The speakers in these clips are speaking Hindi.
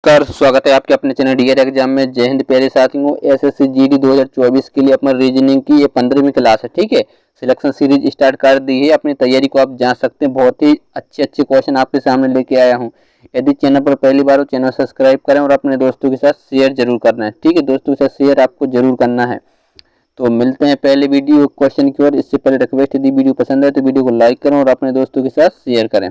नमस्कार, स्वागत है आपके अपने चैनल डीआर एग्जाम में। जय हिंद प्यारे साथियों। एसएससी जीडी 2024 के लिए अपना रीजनिंग की ये 15वीं क्लास है। ठीक है, सिलेक्शन सीरीज स्टार्ट कर दी है। अपनी तैयारी को आप जान सकते हैं। बहुत ही अच्छे क्वेश्चन आपके सामने लेके आया हूँ। यदि चैनल पर पहली बार हो, चैनल सब्सक्राइब करें और अपने दोस्तों के साथ शेयर जरूर करना है। ठीक है, दोस्तों के साथ शेयर आपको जरूर करना है। तो मिलते हैं पहले वीडियो क्वेश्चन की ओर। इससे पहले रिक्वेस्ट, यदि वीडियो पसंद है तो वीडियो को लाइक करें और अपने दोस्तों के साथ शेयर करें।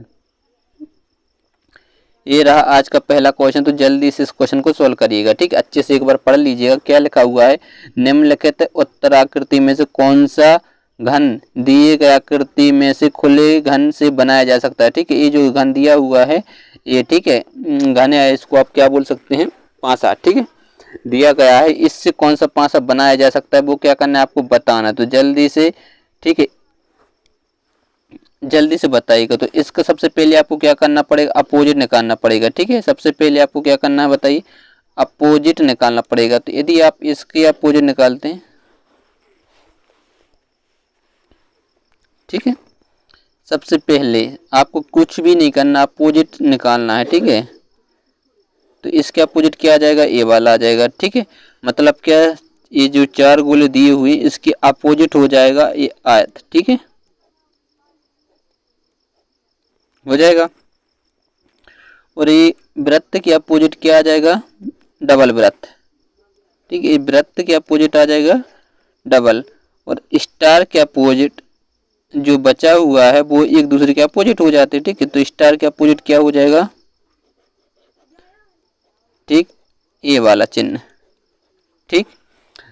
ये रहा आज का पहला क्वेश्चन। तो जल्दी से इस क्वेश्चन को सोल्व करिएगा। ठीक, अच्छे से एक बार पढ़ लीजिएगा। क्या लिखा हुआ है, निम्नलिखित उत्तराकृति में से कौन सा घन दिए गए आकृति में से खुले घन से बनाया जा सकता है। ठीक है, ये जो घन दिया हुआ है ये, ठीक है, घन है, इसको आप क्या बोल सकते हैं, पासा। ठीक है, दिया गया है, इससे कौन सा पासा बनाया जा सकता है वो क्या करना है आपको बताना। तो जल्दी से, ठीक है, जल्दी से बताइएगा। तो इसका सबसे पहले आपको क्या करना पड़ेगा, अपोजिट निकालना पड़ेगा। ठीक है, सबसे पहले आपको क्या करना है बताइए, अपोजिट निकालना पड़ेगा। तो यदि आप इसके अपोजिट निकालते हैं, ठीक है, सबसे पहले आपको कुछ भी नहीं करना, अपोजिट निकालना है। ठीक है, तो इसके अपोजिट क्या आ जाएगा, ए वाला आ जाएगा। ठीक है, मतलब क्या, ये जो चार गोले दिए हुए इसके अपोजिट हो जाएगा ये आयत। ठीक है, हो जाएगा। और ये वृत्त के अपोजिट क्या आ जाएगा, डबल वृत्त। ठीक है, वृत्त के अपोजिट आ जाएगा डबल। और स्टार के अपोजिट जो बचा हुआ है वो एक दूसरे के अपोजिट हो जाते हैं। ठीक है, तो स्टार के अपोजिट क्या हो जाएगा, ठीक, ये वाला चिन्ह। ठीक,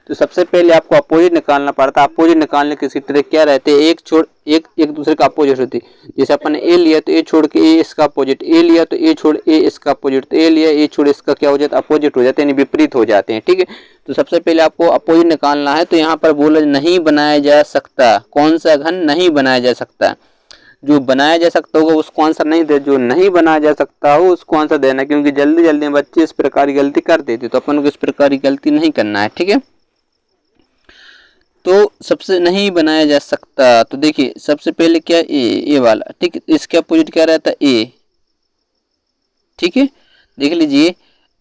तो सबसे पहले आपको अपोजिट निकालना पड़ता है। अपोजिट निकालने के ट्रिक क्या रहते हैं, एक छोड़ एक दूसरे का अपोजिट होती है। जैसे अपन ने ए लिया तो ए छोड़ के ए इसका अपोजिट, ए लिया तो ए छोड़ ए इसका अपोजिट, तो ए लिया ए छोड़ इसका क्या हो जाता है, अपोजिट हो जाते हैं, यानी विपरीत हो जाते हैं। ठीक है, तो सबसे पहले आपको अपोजिट निकालना है। तो यहाँ पर बोला नहीं बनाया जा सकता, कौन सा घन नहीं बनाया जा सकता। जो बनाया जा सकता होगा उसको आंसर नहीं दे, जो नहीं बनाया जा सकता हो उसको आंसर देना, क्योंकि जल्दी जल्दी में बच्चे इस प्रकार की गलती कर देते, तो अपन को इस प्रकार की गलती नहीं करना है। ठीक है, तो सबसे नहीं बनाया जा सकता, तो देखिए सबसे पहले क्या, ए वाला। ठीक, इसके अपोजिट क्या रहता है, ए। ठीक है, देख लीजिए,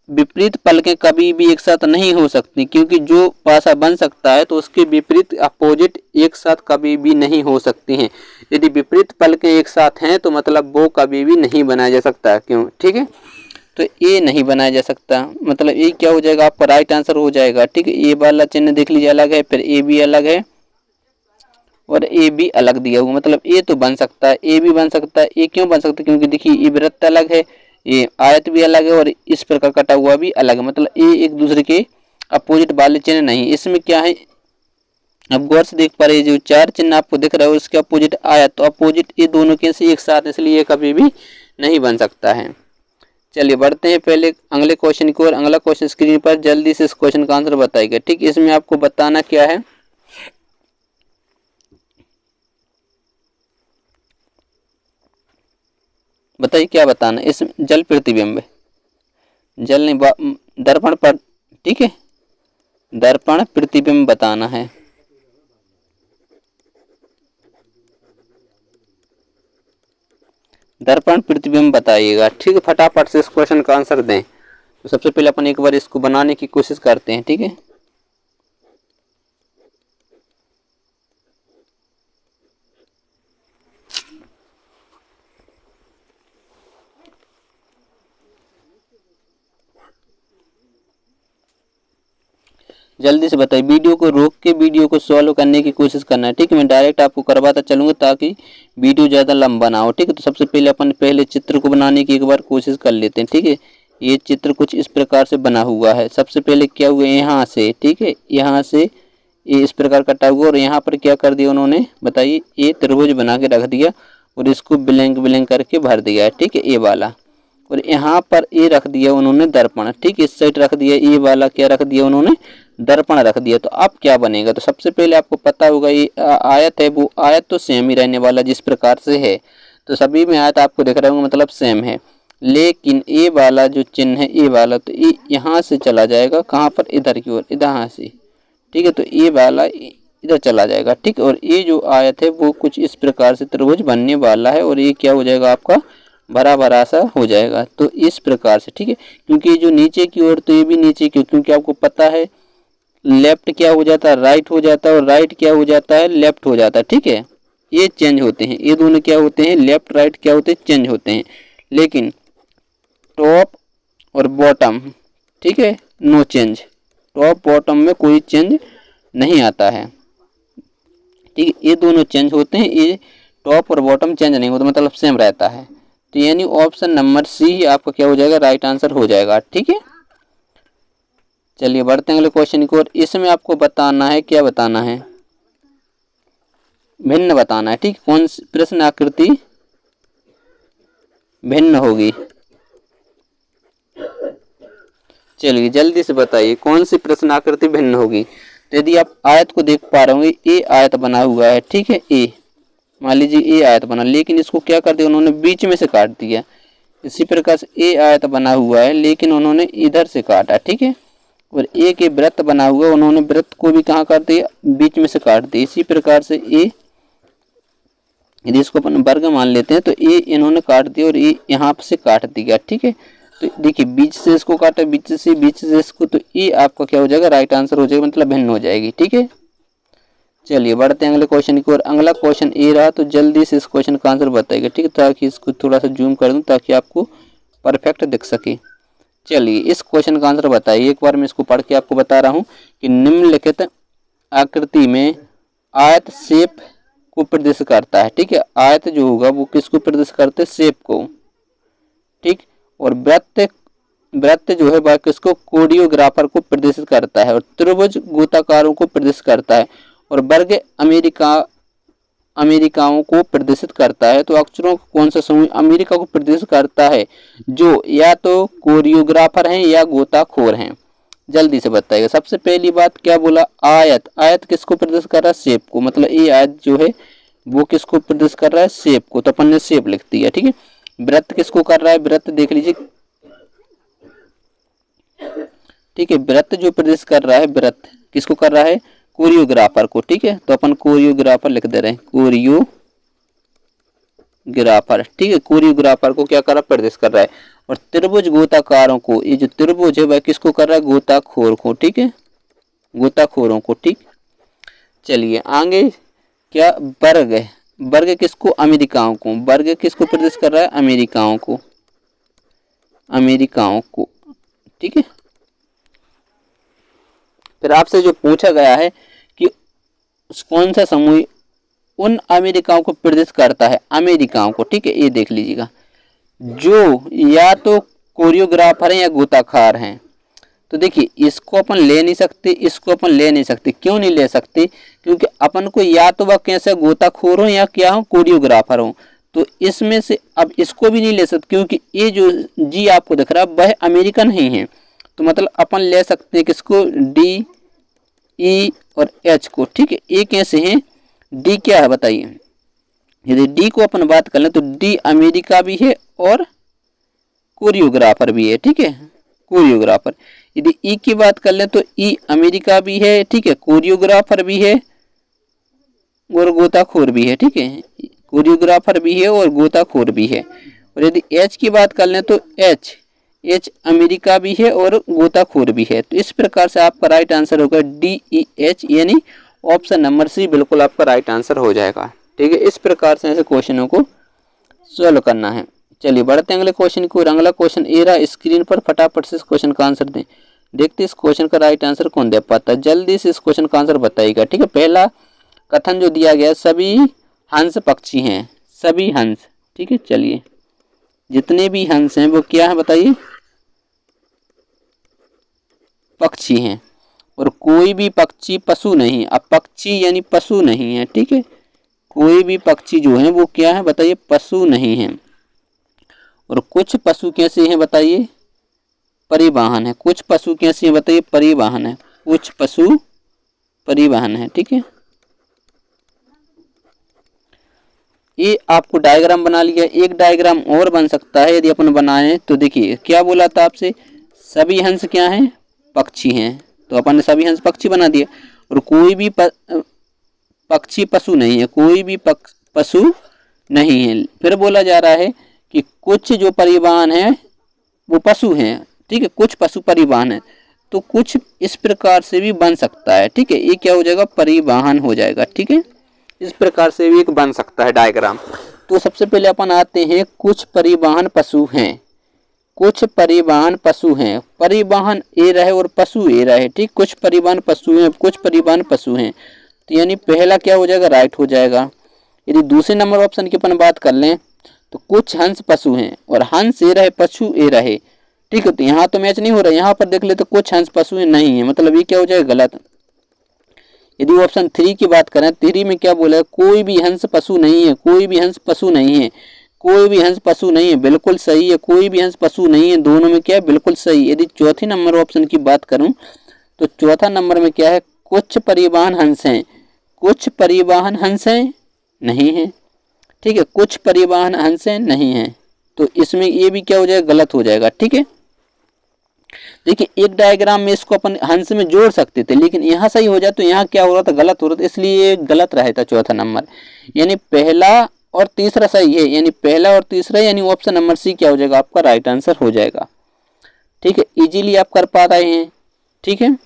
विपरीत पलकें कभी भी एक साथ नहीं हो सकती, क्योंकि जो पासा बन सकता है तो उसके विपरीत अपोजिट एक साथ कभी भी नहीं हो सकती हैं। यदि विपरीत पलकें एक साथ हैं तो मतलब वो कभी भी नहीं बनाया जा सकता। क्यों, ठीक है, तो ए नहीं बनाया जा सकता, मतलब ये क्या हो जाएगा, आपका राइट आंसर हो जाएगा। ठीक है, ए वाला चिन्ह देख लीजिए अलग है, फिर ए भी अलग है और ए भी अलग दिया हुआ, मतलब ए तो बन सकता है, ए भी बन सकता है। ए क्यों बन सकता है, क्योंकि देखिए ये वृत्त अलग है, ये आयत भी अलग है और इस प्रकार कटा हुआ भी अलग है, मतलब ए एक दूसरे के अपोजिट वाले चिन्ह नहीं। इसमें क्या है, अब गौर से देख पा रहे, जो चार चिन्ह आपको दिख रहा है उसके अपोजिट आयत, तो अपोजिट ये दोनों के से एक साथ, इसलिए कभी भी नहीं बन सकता है। चलिए बढ़ते हैं पहले अगले क्वेश्चन की ओर। अगला क्वेश्चन स्क्रीन पर, जल्दी से इस क्वेश्चन का आंसर बताइएगा। ठीक, इसमें आपको बताना क्या है, बताइए क्या बताना। इसमें जल प्रतिबिंब, जल नहीं, दर्पण पर, ठीक है, दर्पण प्रतिबिंब बताना है। दर्पण प्रतिबिंब बताइएगा। ठीक है, फटाफट से इस क्वेश्चन का आंसर दें। तो सबसे पहले अपन एक बार इसको बनाने की कोशिश करते हैं। ठीक है, जल्दी से बताइए, वीडियो को रोक के वीडियो को सॉल्व करने की कोशिश करना है। ठीक है, मैं डायरेक्ट आपको करवाता चलूंगा ताकि वीडियो ज़्यादा लंबा ना हो। ठीक है, तो सबसे पहले अपन पहले चित्र को बनाने की एक बार कोशिश कर लेते हैं। ठीक है, ये चित्र कुछ इस प्रकार से बना हुआ है। सबसे पहले क्या हुआ, यहाँ से, ठीक है, यहाँ से ये इस प्रकार कटा हुआ और यहाँ पर क्या कर दिया उन्होंने, बताइए, ये त्रिभुज बना के रख दिया और इसको ब्लैंक ब्लैंक करके भर दिया है। ठीक है, ये वाला, और यहाँ पर ये रख दिया उन्होंने दर्पण। ठीक, इस साइड रख दिया ये वाला, क्या रख दिया उन्होंने, दर्पण रख दिया। तो अब क्या बनेगा, तो सबसे पहले आपको पता होगा ये आयत है, वो आयत तो सेम ही रहने वाला जिस प्रकार से है, तो सभी में आयत आपको दिख रहा होगा, मतलब सेम है। लेकिन ये वाला जो चिन्ह है, ये वाला, तो ये यहाँ से चला जाएगा कहाँ पर, इधर की ओर, इधर से। ठीक है, तो ये वाला इधर चला जाएगा। ठीक, और ये जो आयत है वो कुछ इस प्रकार से त्रिभुज बनने वाला है और ये क्या हो जाएगा आपका भरा भरा सा हो जाएगा। तो इस प्रकार से, ठीक है, क्योंकि जो नीचे की ओर, तो ये भी नीचे की, क्योंकि आपको पता है लेफ्ट क्या हो जाता है, राइट हो जाता है, और राइट क्या हो जाता है, लेफ्ट हो जाता है, ठीक है। ये चेंज होते हैं, ये दोनों क्या होते हैं, लेफ्ट राइट क्या होते हैं, चेंज होते हैं। लेकिन टॉप और बॉटम, ठीक है, नो चेंज, टॉप बॉटम में कोई चेंज नहीं आता है, ठीक है। ये दोनों चेंज होते हैं, ये टॉप और बॉटम चेंज नहीं होता, मतलब सेम रहता है। तो यानी ऑप्शन नंबर सी ही आपका क्या हो जाएगा, राइट आंसर हो जाएगा, ठीक है। चलिए बढ़ते हैं अगले क्वेश्चन की ओर। इसमें आपको बताना है, क्या बताना है, भिन्न बताना है, ठीक। कौन सी प्रश्न आकृति भिन्न होगी, चलिए जल्दी से बताइए कौन सी प्रश्न आकृति भिन्न होगी। तो यदि आप आयत को देख पा रहे होंगे, ए आयत बना हुआ है, ठीक है, ए मान लीजिए ए आयत बना, लेकिन इसको क्या कर दिया उन्होंने, बीच में से काट दिया। इसी प्रकार से ए आयत बना हुआ है, लेकिन उन्होंने इधर से काटा, ठीक है। और ए के वृत्त बना हुआ, उन्होंने वृत्त को भी कहाँ काट दिया, बीच में से काट दिया। इसी प्रकार से ए, यदि इसको अपन वर्ग मान लेते हैं, तो ए इन्होंने काट दिया और ए यहाँ से काट दिया, ठीक है। तो देखिए बीच से इसको काटा, बीच से इसको, तो ये आपका क्या हो जाएगा, राइट आंसर हो जाएगा, मतलब भिन्न हो जाएगी, ठीक है। चलिए बढ़ते हैं अगले क्वेश्चन की ओर। अगला क्वेश्चन ए रहा, तो जल्दी से इस क्वेश्चन का आंसर बताइएगा, ठीक है, ताकि इसको थोड़ा सा जूम कर दूं ताकि आपको परफेक्ट दिख सके। चलिए इस क्वेश्चन का आंसर बताइए, एक बार मैं इसको पढ़ के आपको बता रहा हूँ कि निम्नलिखित आकृति में आयत शेप को प्रदर्शित करता है, ठीक है। आयत जो होगा वो किसको प्रदर्शित करते हैं, शेप को, ठीक। और वृत्त जो है वह किसको, कोरियोग्राफर को प्रदर्शित करता है। और त्रिभुज गोताकारों को प्रदर्शित करता है। और वर्ग अमेरिकाओं को प्रदर्शित करता है। तो अक्षरों का कौन सा समूह अमेरिका को प्रदर्शित करता है, जो या तो कोरियोग्राफर हैं या गोताखोर हैं, जल्दी से बताइएगा। सबसे पहली बात क्या बोला, आयत, आयत किसको प्रदर्शित कर रहा है, शेप को, मतलब ये आयत जो है वो किसको प्रदर्शित कर रहा है, शेप को, तो अपन ने शेप लिख दिया, ठीक है। वृत्त किसको कर रहा है, वृत्त देख लीजिए, ठीक है, वृत्त जो प्रदर्शित कर रहा है, वृत्त किसको कर रहा है, कोरियोग्राफर को, ठीक है। तो अपन कोरियोग्राफर लिख दे रहे हैं, कोरियोग्राफर, ठीक है, कोरियोग्राफर को क्या कर रहा है, प्रदर्शित कर रहा है। और त्रिभुज गोताकारों को, ये जो त्रिभुज है वह किसको कर रहा है, गोताखोर को, ठीक है, गोताखोरों को, ठीक। चलिए आगे क्या, वर्ग है, वर्ग किसको, अमेरिकाओं को, वर्ग किसको प्रदर्शित कर रहा है, अमेरिकाओं को, अमेरिकाओं को, ठीक है। फिर आपसे जो पूछा गया है कि कौन सा समूह उन अमेरिकाओं को प्रदर्शित करता है, अमेरिकाओं को, ठीक है। ये देख लीजिएगा, जो या तो कोरियोग्राफर हैं या गोताखार हैं। तो देखिए इसको अपन ले नहीं सकते, इसको अपन ले नहीं सकते, क्यों नहीं ले सकते, क्योंकि अपन को या तो वह कैसे गोताखोर हो या क्या हो, कोरियोग्राफर हो। तो इसमें से अब इसको भी नहीं ले सकते, क्योंकि ये जो जी आपको दिख रहा है वह अमेरिकन ही है। तो मतलब अपन ले सकते हैं किसको, डी, ई और एच को, ठीक है। ए कैसे हैं, डी क्या है बताइए, यदि डी को अपन बात कर लें तो डी अमेरिका भी है और कोरियोग्राफर भी है, ठीक है, कोरियोग्राफर। यदि ई की बात कर लें तो ई अमेरिका भी है, ठीक है, कोरियोग्राफर भी है और गोताखोर भी है, ठीक है, कोरियोग्राफर भी है और गोताखोर भी है। और यदि एच की बात कर लें तो एच अमेरिका भी है और गोताखोर भी है। तो इस प्रकार से आपका राइट आंसर होगा डी ई एच, यानी ऑप्शन नंबर सी बिल्कुल आपका राइट आंसर हो जाएगा, ठीक है। इस प्रकार से ऐसे क्वेश्चनों को सॉल्व करना है। चलिए बढ़ते हैं अगले क्वेश्चन को। अगला क्वेश्चन ए रहा, स्क्रीन पर फटाफट से इस क्वेश्चन का आंसर दें। देखते इस क्वेश्चन का राइट आंसर कौन दे पाता है, जल्दी से इस क्वेश्चन का आंसर बताइएगा, ठीक है। पहला कथन जो दिया गया, सभी हंस पक्षी हैं, सभी हंस, ठीक है। चलिए जितने भी हंस हैं वो क्या है बताइए, पक्षी हैं। और कोई भी पक्षी पशु नहीं, अब पक्षी यानी पशु नहीं है, ठीक है, कोई भी पक्षी जो है वो क्या है बताइए, पशु नहीं है। और कुछ पशु कैसे हैं बताइए, परिवहन है, कुछ पशु कैसे हैं बताइए, परिवहन है, कुछ पशु परिवहन है, ठीक है। ये आपको डायग्राम बना लिया, एक डायग्राम और बन सकता है यदि अपन बनाएं तो। देखिए क्या बोला था आपसे, सभी हंस क्या हैं, पक्षी हैं, तो अपन ने सभी हंस पक्षी बना दिया। और कोई भी पक्षी पशु नहीं है, कोई भी पशु नहीं है। फिर बोला जा रहा है कि कुछ जो परिवहन है वो पशु हैं, ठीक है, कुछ पशु परिवहन है, तो कुछ इस प्रकार से भी बन सकता है, ठीक है, ये क्या हो जाएगा, परिवहन हो जाएगा, ठीक है, इस प्रकार से भी एक बन सकता है डायग्राम। तो सबसे पहले अपन आते हैं, कुछ परिवहन पशु हैं, कुछ परिवहन पशु हैं, परिवहन ए रहे और पशु ए रहे, ठीक, कुछ परिवहन पशु हैं, कुछ परिवहन पशु हैं, तो यानी पहला क्या हो जाएगा, राइट हो जाएगा। यदि दूसरे नंबर ऑप्शन की अपन बात कर लें तो कुछ हंस पशु हैं और हंस ए रहे पशु ए रहे, ठीक है, तो यहाँ तो मैच नहीं हो रहा है, यहाँ पर देख ले तो कुछ हंस पशु नहीं है, मतलब ये क्या हो जाएगा, गलत। यदि ऑप्शन 3 की बात करें, 3 में क्या बोला है, कोई भी हंस पशु नहीं है, कोई भी हंस पशु नहीं है, कोई भी हंस पशु नहीं है, बिल्कुल सही है, कोई भी हंस पशु नहीं है, दोनों में क्या है, बिल्कुल सही। यदि चौथी नंबर ऑप्शन की बात करूं तो चौथा नंबर में क्या है, कुछ परिवहन हंस हैं, कुछ परिवहन हंस हैं नहीं है, ठीक है, कुछ परिवहन हंस हैं नहीं है, तो इसमें ये भी क्या हो जाएगा, गलत हो जाएगा, ठीक है। देखिए एक डायग्राम में इसको अपन हंस में जोड़ सकते थे, लेकिन यहाँ सही हो जाए तो यहाँ क्या हो रहा था, गलत हो रहा था, इसलिए गलत रहा था चौथा नंबर, यानी पहला और तीसरा सही है, यानी पहला और तीसरा, यानी ऑप्शन नंबर सी क्या हो जाएगा, आपका राइट आंसर हो जाएगा, ठीक है, इजीली आप कर पा रहे हैं, ठीक है।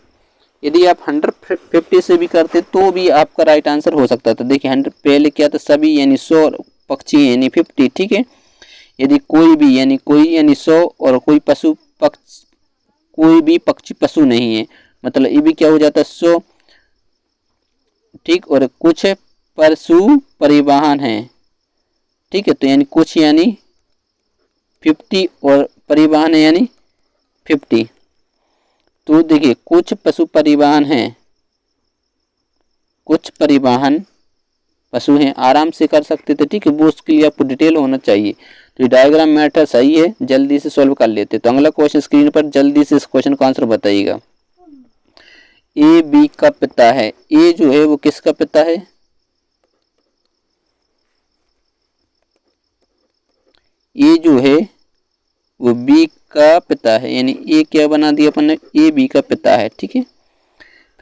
यदि आप 150 से भी करते तो भी आपका राइट आंसर हो सकता था। देखिए 100 पहले क्या था, सभी यानी 100, पक्षी यानी 50, ठीक है, यदि कोई भी यानी कोई यानी 100 और कोई पशु पक्षी, कोई भी पक्षी पशु नहीं है, मतलब ये भी क्या हो जाता है, 100, ठीक, और कुछ पशु परिवहन है, ठीक है, तो यानी कुछ यानी 50 और परिवहन है यानी 50, तो देखिए कुछ पशु परिवहन हैं, कुछ परिवहन पशु हैं, आराम से कर सकते थे, ठीक है, वो उसके लिए आपको डिटेल होना चाहिए। तो ये डायग्राम मैटर सही है, जल्दी से सॉल्व कर लेते। तो अगला क्वेश्चन स्क्रीन पर, जल्दी से इस क्वेश्चन का आंसर बताइएगा। ए बी का पिता है, ए जो है वो किसका पिता है, ए जो है वो बी का पिता है, यानी ए क्या बना दिया अपन ने, ए बी का पिता है, ठीक है।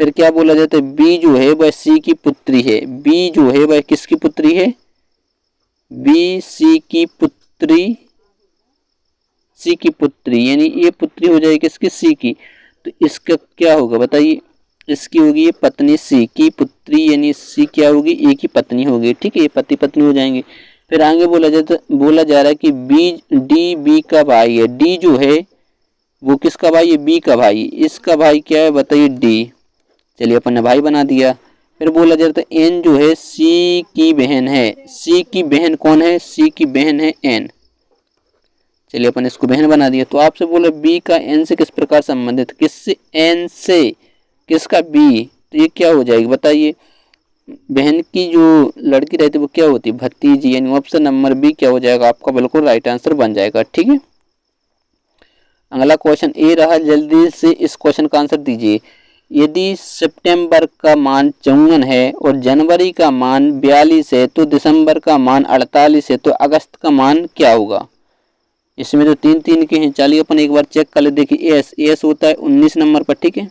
फिर क्या बोला जाता है, बी जो है वह सी की पुत्री है, बी जो है वह किसकी पुत्री है, बी सी की पुत्री, सी की पुत्री, यानी ये पुत्री हो जाएगी किसकी, सी की, तो इसका क्या होगा बताइए, इसकी होगी ये पत्नी, सी की पुत्री यानी सी क्या होगी, ए की पत्नी होगी, ठीक है, ये पति पत्नी हो जाएंगे। फिर आगे बोला जा रहा है कि बी डी बी का भाई है, डी जो है वो किसका भाई है, बी का भाई, इसका भाई क्या है बताइए, डी, चलिए अपन ने भाई बना दिया। फिर बोला जाता है एन जो है सी की बहन है, सी की बहन कौन है, सी की बहन है एन, चलिए अपन इसको बहन बना दिया। तो आपसे बोला बी का एन से किस प्रकार संबंधित, किससे, एन से, किसका, बी, तो ये क्या हो जाएगी बताइए, बहन की जो लड़की रहती है वो क्या होती है, भतीजी, यानी ऑप्शन नंबर बी क्या हो जाएगा आपका, बिल्कुल राइट आंसर बन जाएगा, ठीक है। अगला क्वेश्चन ए रहा, जल्दी से इस क्वेश्चन का आंसर दीजिए। यदि सितंबर का मान 54 है और जनवरी का मान 42 है तो दिसंबर का मान 48 है, तो अगस्त का मान क्या होगा। इसमें तो 3 के हैं, चलिए अपन एक बार चेक कर ले। देखिए एस होता है 19 नंबर पर, ठीक है,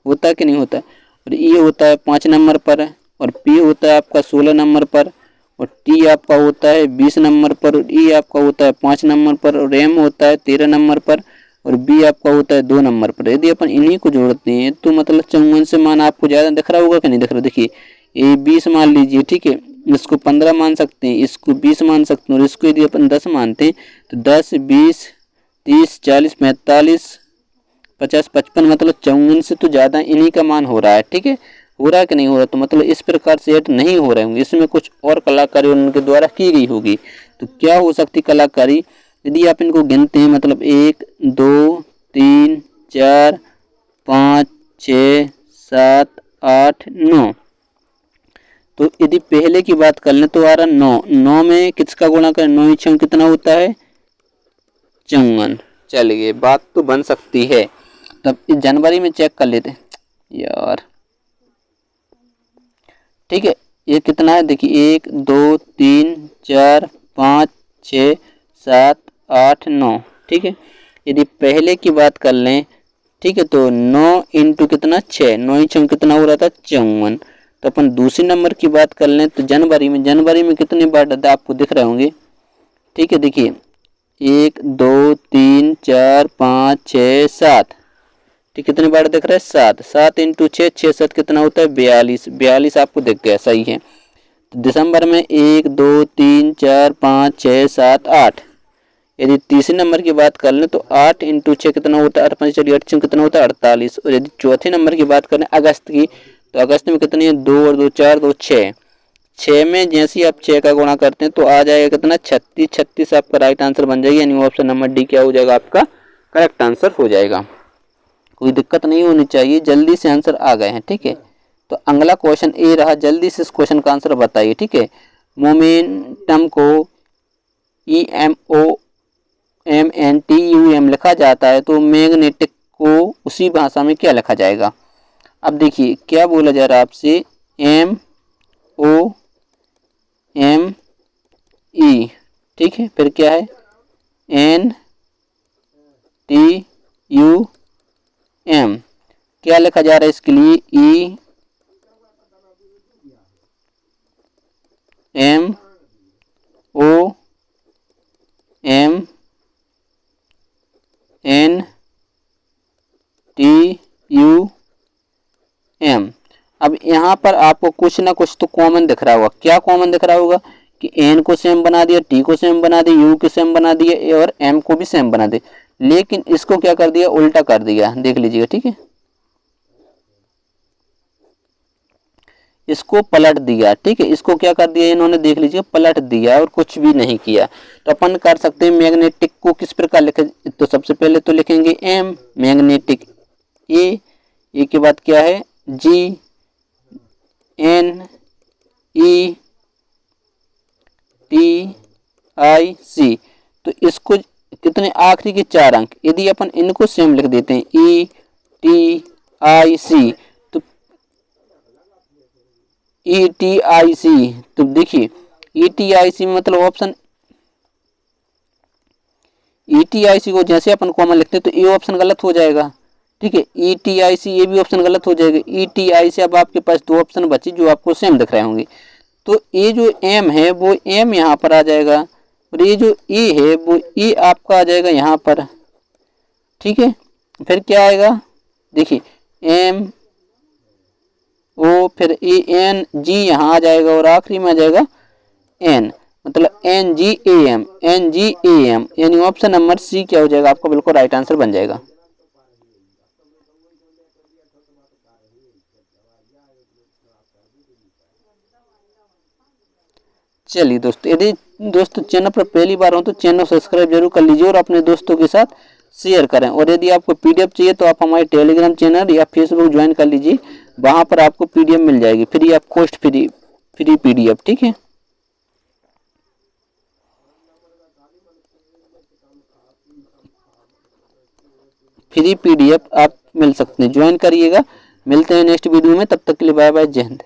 होता है कि नहीं होता है, और ई होता है 5 नंबर पर, और पी होता है आपका 16 नंबर पर, और टी आपका होता है 20 नंबर पर, और ई आपका होता है 5 नंबर पर, और एम होता है 13 नंबर पर, और बी आपका होता है 2 नंबर पर। यदि अपन इन्हीं को जोड़ते हैं तो मतलब 54 से मान आपको ज़्यादा दिख रहा होगा कि नहीं दिख रहा। देखिए ये 20 मान लीजिए, ठीक है, इसको 15 मान सकते हैं, इसको 20 मान सकते हैं, और इसको यदि अपन 10 मानते हैं तो 10, 20, 30, 40, 45, 50, 55, मतलब 54 से तो ज़्यादा इन्हीं का मान हो रहा है, ठीक है, हो रहा है कि नहीं हो रहा। तो मतलब इस प्रकार से ऐड नहीं हो रहे होंगे, इसमें कुछ और कलाकारी उनके द्वारा की गई होगी। तो क्या हो सकती कलाकारी, यदि आप इनको गिनते हैं मतलब 1, 2, 3, 4, 5, 6, 7, 8, 9, तो यदि पहले की बात कर लें तो आ रहा 9, 9 में किसका गुणा करें, 9 6 कितना होता है, 54। चलिए बात तो बन सकती है। तब इस जनवरी में चेक कर लेते यार, ठीक है, ये कितना है, देखिए 1, 2, 3, 4, 5, 6, 7, 8, 9, ठीक है। यदि पहले की बात कर लें, ठीक है, तो 9 इंटू कितना 6, 9 6 कितना हो रहा था 54। तो अपन दूसरी नंबर की बात कर लें तो जनवरी में कितने बार आपको दिख रहे होंगे, ठीक है, देखिए 1 2 3 4 5 6 7, ठीक, कितने बार दिख रहा है 7, 7 इंटू 6, 6 7 कितना होता है 42, 42 आपको दिख गया, सही है। तो दिसंबर में 1 2 3 4 5 6 7 8। यदि तीसरे नंबर की बात कर लें तो 8 इंटू 6 कितना होता है 58, चलिए 8 कितना होता है 48। और यदि चौथे नंबर की बात करें अगस्त की, तो अगस्त में कितनी है 2 और 2 4, 2 6, 6 में जैसे ही आप 6 का गुणा करते हैं तो आ जाएगा कितना 36, 36 आपका राइट आंसर बन जाएगा, यानी ऑप्शन नंबर डी क्या हो जाएगा आपका करेक्ट आंसर हो जाएगा। कोई दिक्कत नहीं होनी चाहिए, जल्दी से आंसर आ गए हैं, ठीक है। तो अगला क्वेश्चन ए रहा, जल्दी से इस क्वेश्चन का आंसर बताइए, ठीक है। मोमेंटम को EMOMNTUM लिखा जाता है तो मैग्नेटिक को उसी भाषा में क्या लिखा जाएगा। अब देखिए क्या बोला जा रहा है आपसे, MOME, ठीक है, फिर क्या है NTUM, क्या लिखा जा रहा है इसके लिए EMOMNTUM। अब यहाँ पर आपको कुछ ना कुछ तो कॉमन दिख रहा होगा, क्या कॉमन दिख रहा होगा कि एन को सेम बना दिया, टी को सेम बना दिया, यू को सेम बना दिया और एम को भी सेम बना दिया, लेकिन इसको क्या कर दिया उल्टा कर दिया, देख लीजिएगा, ठीक है, इसको पलट दिया, ठीक है, इसको क्या कर दिया इन्होंने, देख लीजिए पलट दिया और कुछ भी नहीं किया। तो अपन कर सकते हैं मैग्नेटिक को किस प्रकार लिखे, तो सबसे पहले तो लिखेंगे एम मैग्नेटिक, ए के बाद क्या है G N E T I सी, तो इसको कितने आखिरी के 4 अंक, यदि अपन इनको सेम लिख देते हैं ETIC, तो ETIC, तो देखिए ETIC मतलब ऑप्शन ETIC को जैसे अपन कॉमन लिखते हैं तो ये ऑप्शन गलत हो जाएगा, ठीक है, ETIC ये भी ऑप्शन गलत हो जाएगा। ETI से अब आपके पास 2 ऑप्शन बचे जो आपको सेम दिख रहे होंगे, तो ये जो एम है वो एम यहाँ पर आ जाएगा और ये जो ए है वो ए आपका आ जाएगा यहाँ पर, ठीक है। फिर क्या आएगा देखिए एम ओ, फिर ANG यहाँ आ जाएगा और आखिरी में आ जाएगा एन, मतलब NGAM, यानी ऑप्शन नंबर सी क्या हो जाएगा आपका बिल्कुल राइट आंसर बन जाएगा। चलिए दोस्तों, यदि दोस्तों चैनल पर पहली बार हो तो चैनल सब्सक्राइब जरूर कर लीजिए और अपने दोस्तों के साथ शेयर करें। और यदि आपको PDF चाहिए तो आप हमारे टेलीग्राम चैनल या फेसबुक ज्वाइन कर लीजिए, वहां पर आपको PDF मिल जाएगी free of cost, free PDF, ठीक है। फ्री PDF आप मिल सकते हैं, ज्वाइन करिएगा। मिलते हैं नेक्स्ट वीडियो में, तब तक के लिए बाय बाय, जय हिंद।